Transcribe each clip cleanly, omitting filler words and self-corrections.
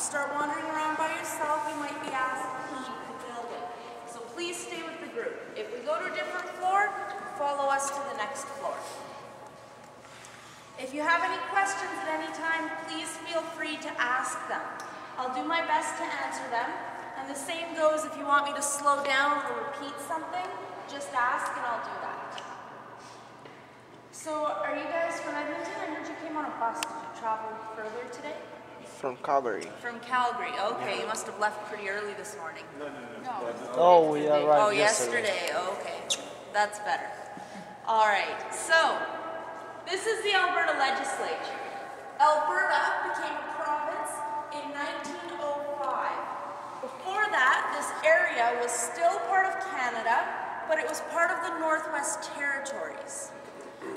start wandering around by yourself, you might be asked to leave the building. So please stay with the group. If we go to a different floor, follow us to the next floor. If you have any questions at any time, please feel free to ask them. I'll do my best to answer them. And the same goes if you want me to slow down or repeat something, just ask and I'll do that. So are you guys from Edmonton? I heard you came on a bus. Did you travel further today? From Calgary. From Calgary. Okay, you must have left pretty early this morning. No. Oh, we arrived Oh, yesterday. Okay, that's better. All right, so this is the Alberta legislature. Alberta became a province in 1905. Before that, this area was still part of Canada, but it was part of the Northwest Territories.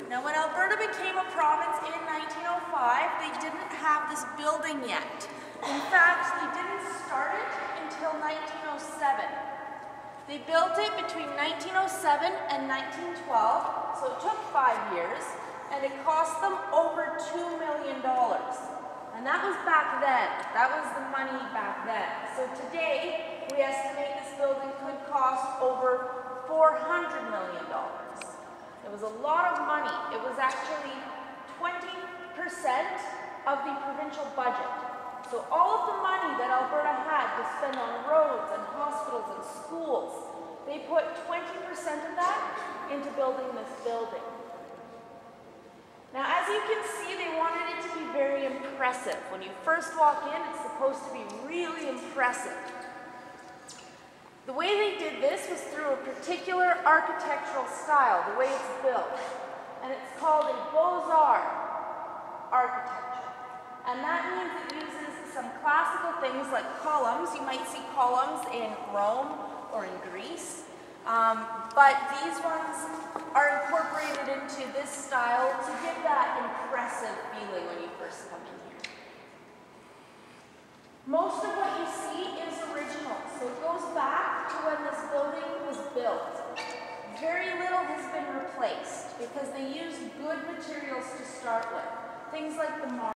Now, when Alberta became a province in 1905, they didn't have this building yet. In fact, they didn't start it until 1907. They built it between 1907 and 1912, so it took 5 years, and it cost them over $2 million. And that was back then. That was the money back then. So today, we estimate this building could cost over $400 million. It was a lot of money. It was actually 20% of the provincial budget. So all of the money that Alberta had to spend on roads and hospitals and schools, they put 20% of that into building this building. Now, as you can see, they wanted it to be very impressive. When you first walk in, it's supposed to be really impressive. The way they did this was through a particular architectural style, the way it's built. And it's called a Beaux-Arts architecture. And that means it uses some classical things like columns. You might see columns in Rome or in Greece. But these ones are incorporated into this style to give that impressive feeling when you first come in here. Most of what you see is original, so it goes back to when this building was built. Very little has been replaced because they used good materials to start with. Things like the marble.